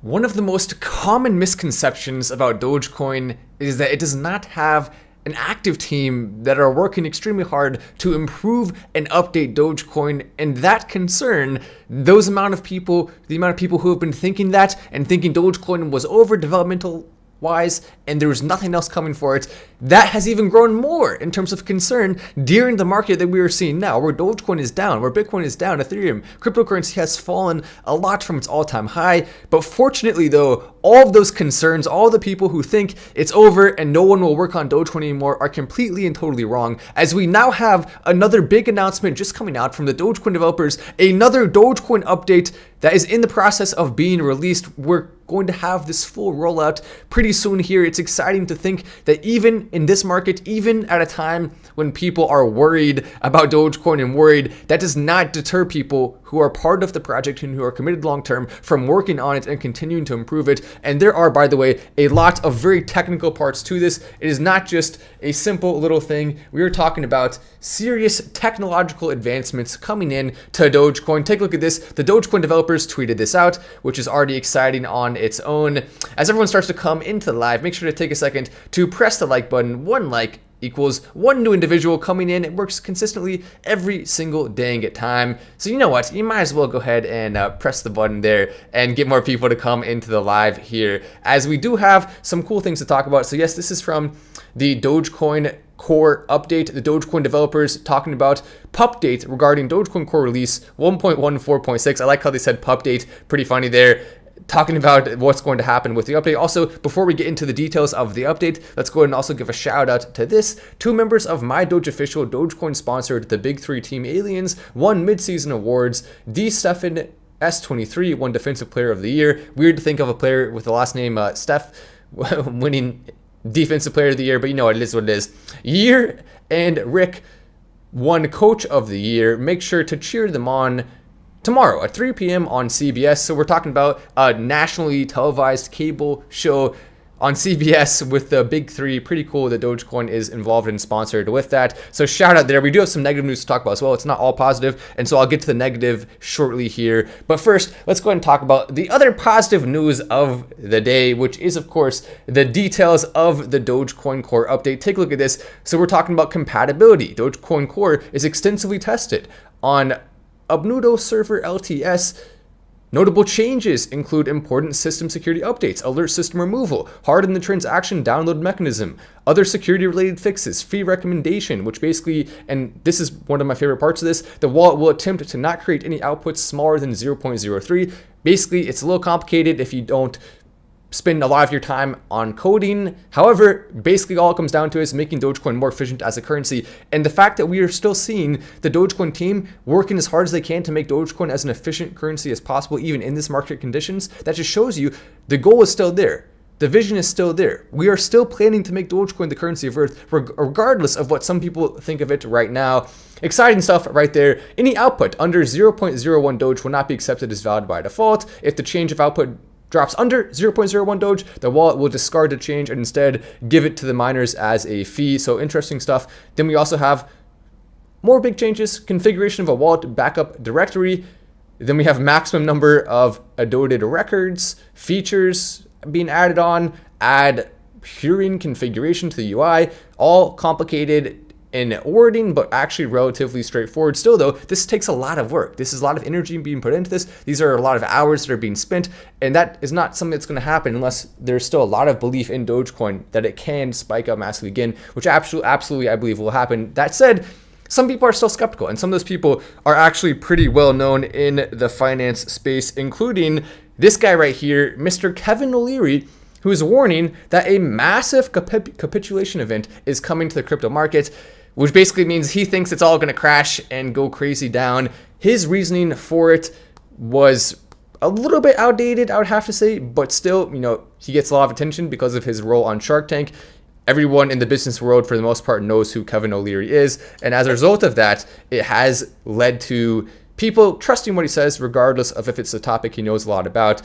One of the most common misconceptions about Dogecoin is that it does not have an active team that are working extremely hard to improve and update Dogecoin, and that concern, the amount of people who have been thinking that and thinking Dogecoin was over developmental wise and there was nothing else coming for it, that has even grown more in terms of concern during the market that we are seeing now, where Dogecoin is down, where Bitcoin is down, Ethereum, cryptocurrency has fallen a lot from its all-time high. But fortunately though, all of those concerns, all the people who think it's over and no one will work on Dogecoin anymore are completely and totally wrong, as we now have another big announcement just coming out from the Dogecoin developers, another Dogecoin update that is in the process of being released. We're going to have this full rollout pretty soon here. It's exciting to think that even in this market, even at a time when people are worried about Dogecoin and worried, that does not deter people who are part of the project and who are committed long term from working on it and continuing to improve it. And there are, by the way, a lot of very technical parts to this. It is not just a simple little thing. We are talking about serious technological advancements coming in to Dogecoin. Take a look at this. The Dogecoin developers tweeted this out, which is already exciting on its own. As everyone starts to come into the live, make sure to take a second to press the like button. One like equals one new individual coming in. It works consistently every single dang time. So you know what? You might as well go ahead and press the button there and get more people to come into the live here, as we do have some cool things to talk about. So yes, this is from the Dogecoin core update. The Dogecoin developers talking about pup date regarding Dogecoin core release 1.14.6. I like how they said pup date. Pretty funny there, talking about what's going to happen with the update. Also, before we get into the details of the update, let's go ahead and also give a shout out to this. Two members of My Doge Official, Dogecoin sponsored the Big Three Team Aliens, won mid-season awards. D. Stephan S23 won Defensive Player of the Year. Weird to think of a player with the last name Steph winning Defensive Player of the Year, but you know, it is what it is. Year and Rick won Coach of the Year. Make sure to cheer them on tomorrow at 3 p.m. on CBS. So we're talking about a nationally televised cable show on CBS with the Big Three. Pretty cool that Dogecoin is involved and sponsored with that. So shout out there. We do have some negative news to talk about as well. It's not all positive, and so I'll get to the negative shortly here. But first, let's go ahead and talk about the other positive news of the day, which is, of course, the details of the Dogecoin Core update. Take a look at this. So we're talking about compatibility. Dogecoin Core is extensively tested on Ubuntu Server LTS. Notable changes include important system security updates, alert system removal, harden the transaction download mechanism, other security related fixes, fee recommendation, which basically, and this is one of my favorite parts of this, the wallet will attempt to not create any outputs smaller than 0.03. Basically, it's a little complicated if you don't spend a lot of your time on coding. However, basically all it comes down to is making Dogecoin more efficient as a currency. And the fact that we are still seeing the Dogecoin team working as hard as they can to make Dogecoin as an efficient currency as possible, even in this market conditions, that just shows you the goal is still there. The vision is still there. We are still planning to make Dogecoin the currency of Earth, regardless of what some people think of it right now. Exciting stuff right there. Any output under 0.01 Doge will not be accepted as valid by default. If the change of output drops under 0.01 Doge, the wallet will discard the change and instead give it to the miners as a fee. So interesting stuff. Then we also have more big changes, configuration of a wallet backup directory. Then we have maximum number of adopted records, features being added on, add Purin configuration to the UI, all complicated in wording, but actually relatively straightforward. Still though, this takes a lot of work. This is a lot of energy being put into this. These are a lot of hours that are being spent, and that is not something that's going to happen unless there's still a lot of belief in Dogecoin that it can spike up massively again, which absolutely I believe will happen. That said, some people are still skeptical, and some of those people are actually pretty well known in the finance space, including this guy right here, Mr. Kevin O'Leary, who is warning that a massive capitulation event is coming to the crypto market, which basically means he thinks it's all going to crash and go crazy down. His reasoning for it was a little bit outdated, I would have to say, but still, you know, he gets a lot of attention because of his role on Shark Tank. Everyone in the business world, for the most part, knows who Kevin O'Leary is, and as a result of that, it has led to people trusting what he says, regardless of if it's a topic he knows a lot about.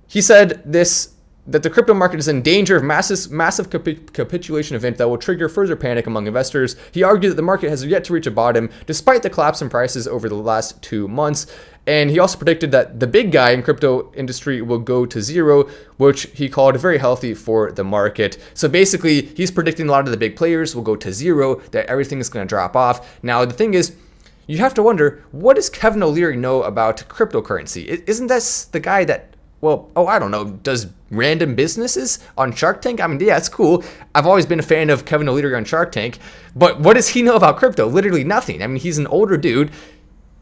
He said this that the crypto market is in danger of massive capitulation event that will trigger further panic among investors. He argued that the market has yet to reach a bottom despite the collapse in prices over the last 2 months. And he also predicted that the big guy in crypto industry will go to zero, which he called very healthy for the market. So basically, he's predicting a lot of the big players will go to zero, that everything is going to drop off. Now, the thing is, you have to wonder, what does Kevin O'Leary know about cryptocurrency? Isn't this the guy that, well, I don't know, does random businesses on Shark Tank? I mean, yeah, it's cool. I've always been a fan of Kevin O'Leary on Shark Tank, but what does he know about crypto? Literally nothing. I mean, he's an older dude,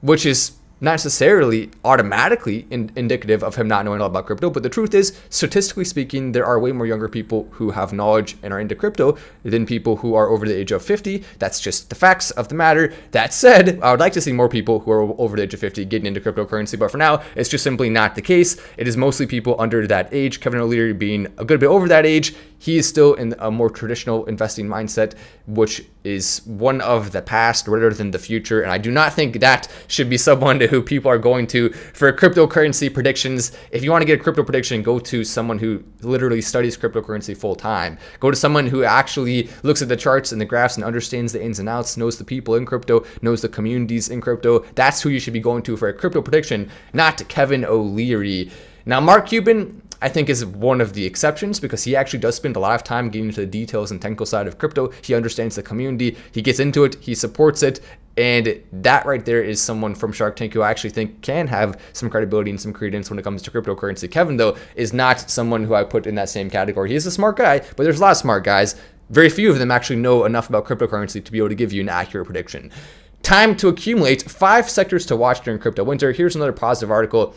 which is not necessarily automatically indicative of him not knowing all about crypto, but the truth is, statistically speaking, there are way more younger people who have knowledge and are into crypto than people who are over the age of 50. That's just the facts of the matter. That said, I would like to see more people who are over the age of 50 getting into cryptocurrency, but for now, it's just simply not the case. It is mostly people under that age. Kevin O'Leary being a good bit over that age, he is still in a more traditional investing mindset, which is one of the past rather than the future. And I do not think that should be someone who people are going to for cryptocurrency predictions. If you want to get a crypto prediction, go to someone who literally studies cryptocurrency full time. Go to someone who actually looks at the charts and the graphs and understands the ins and outs, knows the people in crypto, knows the communities in crypto. That's who you should be going to for a crypto prediction, not Kevin O'Leary. Now, Mark Cuban, I think, is one of the exceptions because he actually does spend a lot of time getting into the details and technical side of crypto. He understands the community, he gets into it, he supports it, and that right there is someone from Shark Tank who I actually think can have some credibility and some credence when it comes to cryptocurrency. Kevin, though, is not someone who I put in that same category. He is a smart guy, but there's a lot of smart guys. Very few of them actually know enough about cryptocurrency to be able to give you an accurate prediction. Time to accumulate 5 sectors to watch during crypto winter. Here's another positive article.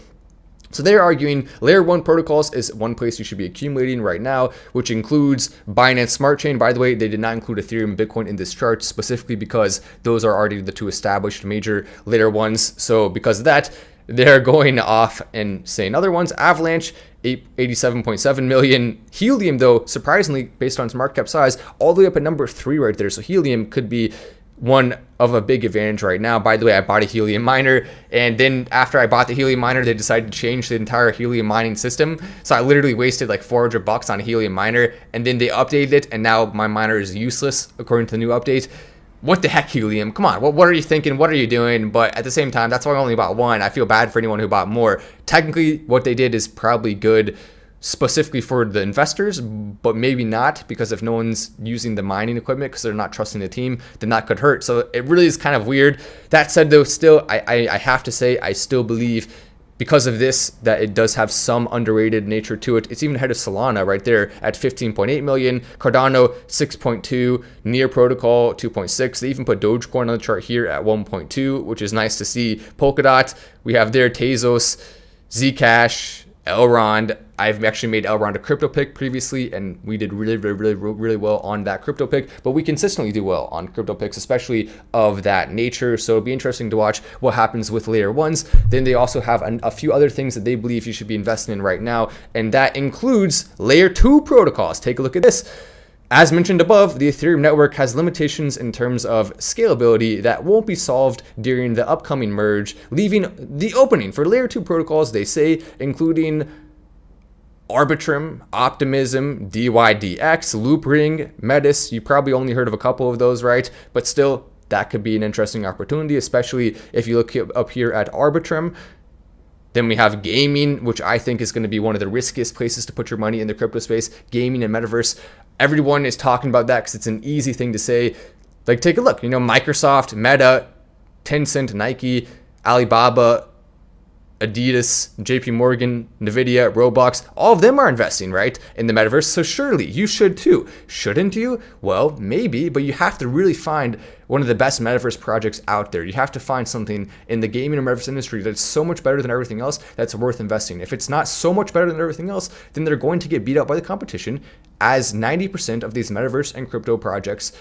So they're arguing layer 1 protocols is one place you should be accumulating right now, which includes Binance Smart Chain. By the way, they did not include Ethereum and Bitcoin in this chart specifically because those are already the 2 established major layer 1s. So because of that, they're going off and saying other ones. Avalanche, 87.7 million. Helium, though, surprisingly, based on its market cap size, all the way up at number 3 right there. So Helium could be one of a big advantage right now. By the way, I bought a helium miner, and then after I bought the helium miner, they decided to change the entire helium mining system. So I literally wasted like $400 on a helium miner, and then they updated it, and now my miner is useless according to the new update. What the heck, Helium? Come on, what are you thinking? What are you doing? But at the same time, that's why I only bought one. I feel bad for anyone who bought more. Technically, what they did is probably good specifically for the investors, but maybe not, because if no one's using the mining equipment because they're not trusting the team, then that could hurt. So it really is kind of weird. That said, though, still, I have to say, I still believe because of this that it does have some underrated nature to it. It's even ahead of Solana right there at 15.8 million, Cardano 6.2, Near Protocol 2.6. They even put Dogecoin on the chart here at 1.2, which is nice to see. Polkadot, we have there Tezos, Zcash, Elrond. I've actually made Elrond a crypto pick previously, and we did really well on that crypto pick, but we consistently do well on crypto picks, especially of that nature. So it'll be interesting to watch what happens with layer 1s. Then they also have a few other things that they believe you should be investing in right now, and that includes layer 2 protocols. Take a look at this. As mentioned above, the Ethereum network has limitations in terms of scalability that won't be solved during the upcoming merge, leaving the opening for layer 2 protocols, they say, including Arbitrum, Optimism, DYDX, Loopring, Metis. You probably only heard of a couple of those, right? But still, that could be an interesting opportunity, especially if you look up here at Arbitrum. Then we have gaming, which I think is going to be one of the riskiest places to put your money in the crypto space. Gaming and metaverse. Everyone is talking about that because it's an easy thing to say. Like, take a look. You know, Microsoft, Meta, Tencent, Nike, Alibaba, Adidas, JP Morgan, Nvidia, Roblox, all of them are investing, right, in the metaverse. So surely you should too. Shouldn't you? Well, maybe, but you have to really find one of the best metaverse projects out there. You have to find something in the gaming and metaverse industry that's so much better than everything else that's worth investing. If it's not so much better than everything else, then they're going to get beat out by the competition, as 90% of these metaverse and crypto projects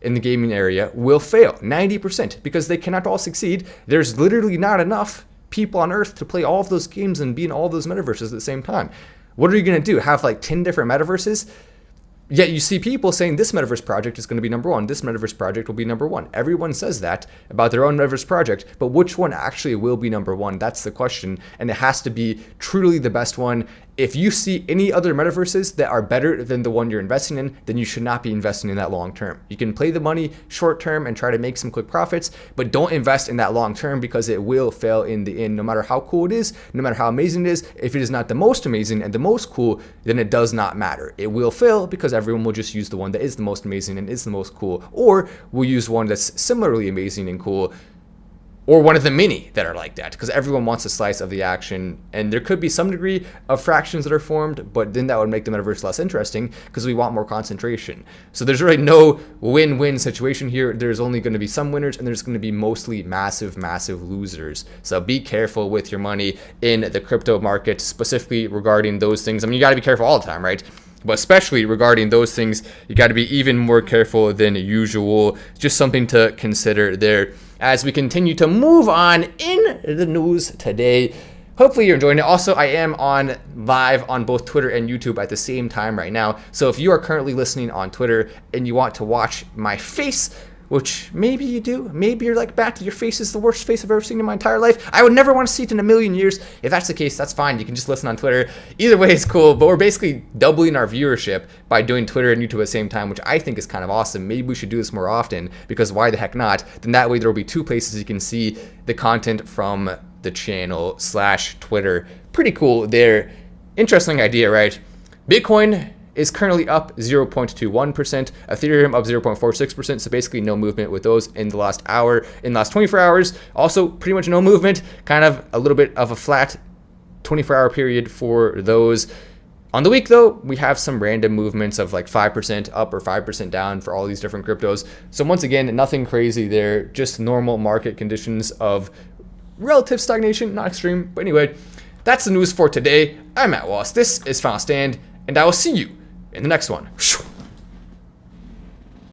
in the gaming area will fail. 90%, because they cannot all succeed. There's literally not enough people on earth to play all of those games and be in all of those metaverses at the same time. What are you going to do? Have like 10 different metaverses? Yet you see people saying this metaverse project is going to be number 1. This metaverse project will be number 1. Everyone says that about their own metaverse project, but which one actually will be number 1? That's the question. And it has to be truly the best one if you see any other metaverses that are better than the one you're investing in, then you should not be investing in that long term. You can play the money short term and try to make some quick profits, but don't invest in that long term because it will fail in the end. No matter how cool it is, no matter how amazing it is, if it is not the most amazing and the most cool, then it does not matter. It will fail because everyone will just use the one that is the most amazing and is the most cool, or will use one that's similarly amazing and cool, or one of the many that are like that, because everyone wants a slice of the action. And there could be some degree of fractions that are formed, but then that would make the metaverse less interesting because we want more concentration. So there's really no win-win situation here. There's only going to be some winners and there's going to be mostly massive losers. So be careful with your money in the crypto market, specifically regarding those things. I mean, you got to be careful all the time, right? But especially regarding those things, you got to be even more careful than usual. Just something to consider there as we continue to move on in the news today. Hopefully you're enjoying it. Also, I am on live on both Twitter and YouTube at the same time right now. So if you are currently listening on Twitter and you want to watch my face, which maybe you do, maybe you're like, Matt, your face is the worst face I've ever seen in my entire life. I would never want to see it in a million years. If that's the case, that's fine. You can just listen on Twitter. Either way is cool, but we're basically doubling our viewership by doing Twitter and YouTube at the same time, which I think is kind of awesome. Maybe we should do this more often, because why the heck not? Then that way there will be two places you can see the content from the channel / Twitter. Pretty cool there. Interesting idea, right? Bitcoin is currently up 0.21%, Ethereum up 0.46%, so basically no movement with those in the last hour. In the last 24 hours, also pretty much no movement, kind of a little bit of a flat 24-hour period for those. On the week though, we have some random movements of like 5% up or 5% down for all these different cryptos. So once again, nothing crazy there, just normal market conditions of relative stagnation, not extreme. But anyway, that's the news for today. I'm Matt Wallace, this is Final Stand, and I will see you in the next one.